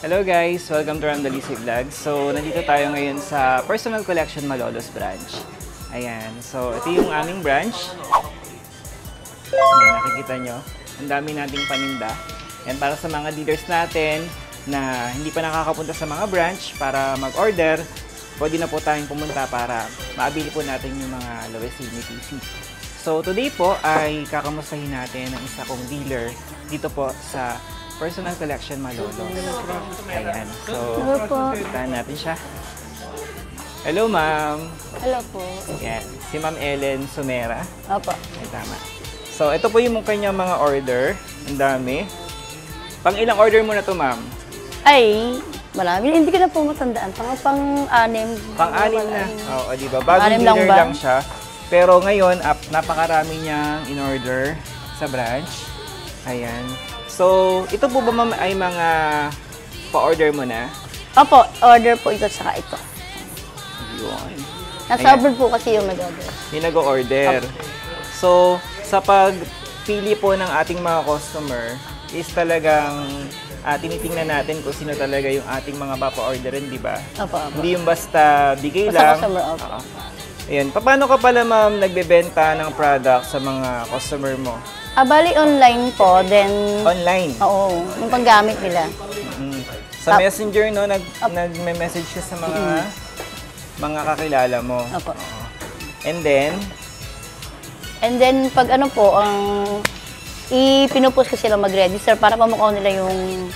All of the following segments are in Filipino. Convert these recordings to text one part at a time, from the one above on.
Hello guys! Welcome to Ramdalisi Vlog. So, nandito tayo ngayon sa Personal Collection Malolos branch. Ayan. So, ito yung aming branch. Ayan, nakikita nyo. Ang dami nating paninda. Ayan, para sa mga dealers natin na hindi pa nakakapunta sa mga branch para mag-order, pwede na po tayong pumunta para maabili po natin yung mga lowest ni PC. So, today po ay kakamustahin natin ang isa kong dealer dito po sa Personal Collection Malolos. Ayan. So, puntahan natin siya. Hello, ma'am. Hello po. Ayan. Si Ma'am Ellen Sumera. Opo. Ay, tama. So, ito po yung kanyang mga order. Ang dami. Pang ilang order mo na to, ma'am? Ay, marami. Hindi ko na po matandaan. Pang-anim. Pang-anim na. Oo, di ba? Bagong dealer lang siya. Pero ngayon, napakarami niyang in-order sa branch. Ayan. So, ito po ba ma'am ay mga pa-order mo na? Opo, order po ito saka ito. Yun. Nasa abroad po kasi yung nag-order. Yung nag-order. So, sa pagpili po ng ating mga customer, is talagang tinitingnan natin kung sino talaga yung ating mga papa-orderin, di ba? Opo, opo. Hindi yung basta bigay lang. Customer, opo. Ayan. Paano ka pala ma'am nagbebenta ng product sa mga customer mo? Bali online po, then... Online? Oo, yung paggamit nila. Sa Messenger, no? Nagme-message ka sa mga kakilala mo. Opo. And then? And then, pag ano po, ipinopost ko sila mag-register para pamukaw nila yung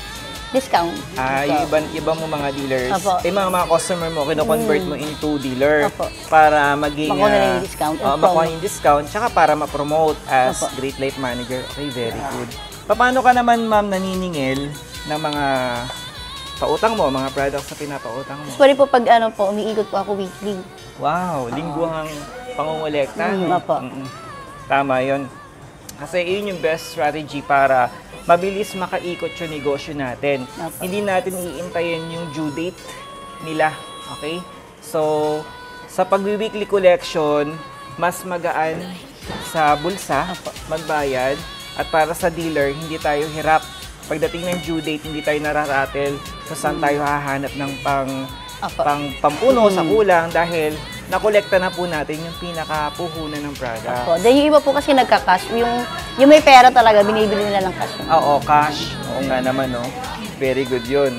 discount. Yung iba mo mga dealers, mga customer mo, kino-convert mo into dealer. Opo. Para maging... makuha nila yung discount. Makuha yung discount, tsaka para ma-promote as Great Light Manager. Okay, very good. Paano ka naman, ma'am, naniningil ng mga pautang mo, mga products na pinapautang mo? Pwede po pag umiikot po ako weekly. Wow, lingguhang pangungulekta. Opo. Tama yun. Kasi yun yung best strategy para mabilis makaikot yung negosyo natin. Opo. Hindi natin iintayin yung due date nila. Okay? So, sa pag-weekly collection, mas magaan sa bulsa, magbayad, at para sa dealer, hindi tayo hirap. Pagdating ng due date, hindi tayo nararatel kung saan tayo hahanap ng pampuno sa kulang dahil nakolekta na po natin yung pinakapuhunan ng product. Opo. Then yung iba po kasi nagka-cash. Yung may pera talaga, binibili nila ng cash. Oo, cash. Oo nga naman, no? Very good yun.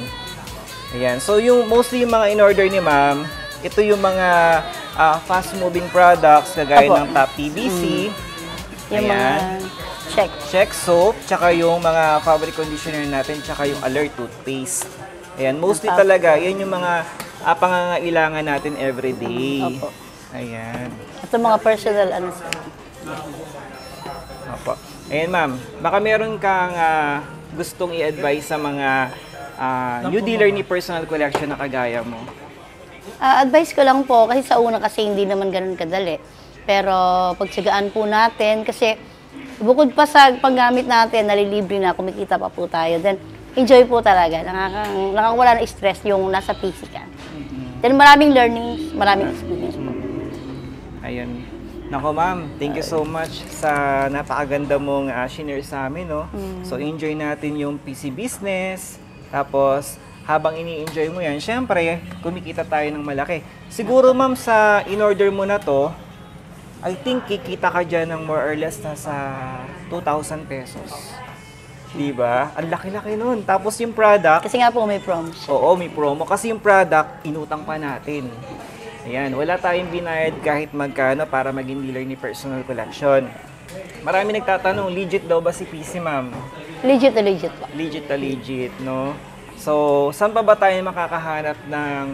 Ayan. So, mostly yung mga in-order ni ma'am, ito yung mga fast-moving products, kagaya ng Top PVC. Yung mga Check soap, tsaka yung mga fabric conditioner natin, tsaka yung Alert toothpaste. Ayan. Mostly talaga, yan yung mga pangangailangan natin everyday. Opo. Ayan. Ito mga personal Opo. Ayan, ma'am. Baka meron kang gustong i-advise sa mga new dealer ni Personal Collection na kagaya mo? Advice ko lang po, kasi sa una kasi hindi naman ganun kadali. Pero pagsagaan po natin, kasi bukod pa sa paggamit natin, nalilibre na, kumikita pa po tayo. Then, enjoy po talaga. Nakakawala ng stress yung nasa PC ka. Then maraming learnings, maraming experience po. Ayun. Nako ma'am, thank you so much sa napakaganda mong shinare sa amin, no? So enjoy natin yung PC business. Tapos habang ini-enjoy mo yan, syempre, kumikita tayo ng malaki. Siguro ma'am sa in-order mo na to, I think kikita ka dyan ng more or less na sa 2,000 pesos. Diba? Ang laki-laki nun. Tapos yung product... Kasi nga po may promo. Oo, may promo. Kasi yung product, inutang pa natin. Ayan, wala tayong binayad kahit magkano para maging dealer ni Personal Collection. Marami nagtatanong, legit daw ba si PC, ma'am? Legit na legit po. Legit na legit, no? So, saan pa ba tayo makakahanap ng...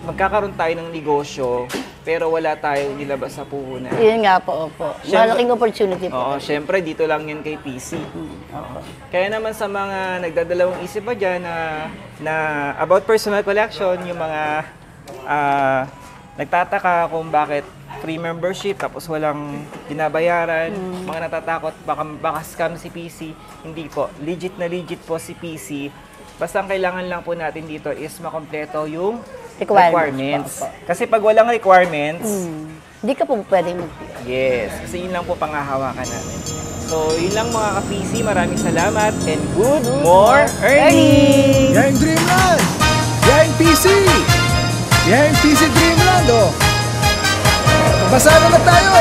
magkakaroon tayo ng negosyo, pero wala tayong nilabas sa puhunan. Yun nga po, opo. Malaking opportunity po. Oo, syempre, dito lang yan kay PC. Kaya naman sa mga nagdadalawang isip pa dyan na about Personal Collection, yung mga nagtataka kung bakit free membership tapos walang binabayaran, mga natatakot baka scam si PC. Hindi po. Legit na legit po si PC. Basta ang kailangan lang po natin dito is makompleto yung requirements. Kasi pag walang requirements, hindi ka po pwedeng mag-PR. Yes, kasi yun lang po panghahawakan natin. So, yun lang mga ka-PC. Maraming salamat and good more earnings! Pasara na tayo!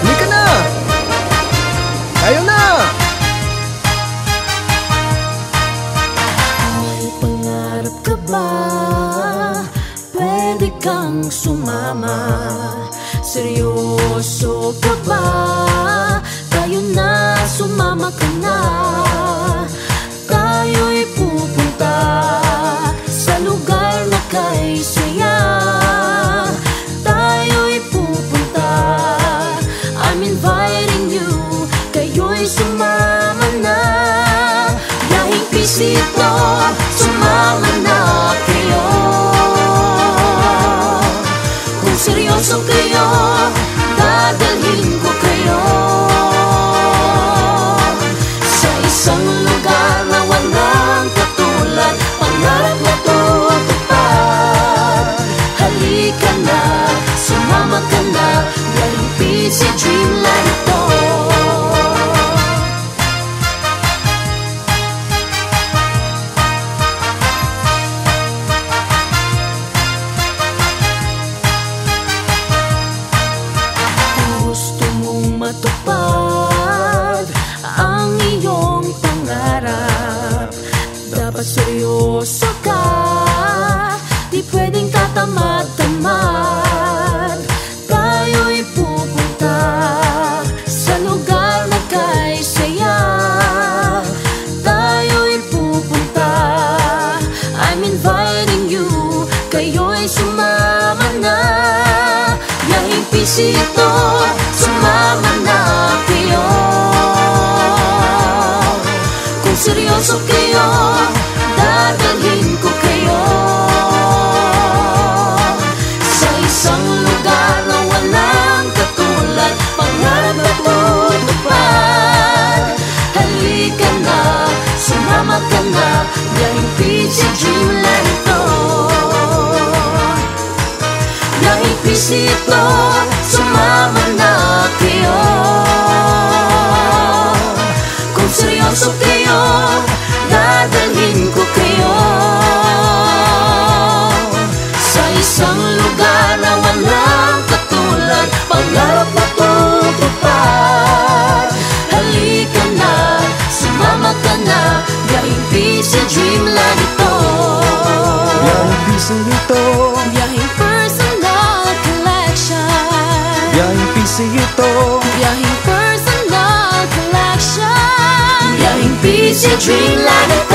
Halika na! Tayo na! May pangarap ka ba? Pwede kang sumama. Seryoso ka ba? Tayo na, sumama ka na. Tayo'y pupunta sa lugar na kay saya. Tayo'y pupunta, I'm inviting you. Kayo'y sumama na. Biyaheng pisito, sumama na kayo. Kung seryoso kayo, dadalhin ko kayo sa isang lugar na walang katulad. Pangarap na tutupad. Halika na, sumama ka na. Biyaheng PC Dreamland ito. Gusto mong matupad ang iyong pangarap, dapat seryoso ka, di pwedeng tatamad-tamad. Tayo'y pupunta sa lugar na kay saya. Tayo'y pupunta, I'm inviting you. Kayo'y sumama na. Biyaheng pisito, sumama na kayo. Kung seryoso kayo, dadalhin ko kayo sa isang lugar na walang katulad. Pangarap na tutupad. Halika na, sumama ka na. Biyaheng PC Dreamland ito. Biyaheng pisito, sumama na kayo. Kung seryoso kayo, dadalhin ko kayo sa isang lugar na walang katulad. Pangarap na tutupad. Halika na, sumama ka na. Biyaheng PC Dreamland ito. Biyaheng PC ito. Biyaheng personal collection. Biyaheng PC ito. Biyaheng personal collection. Biyaheng PC Dreamland ito.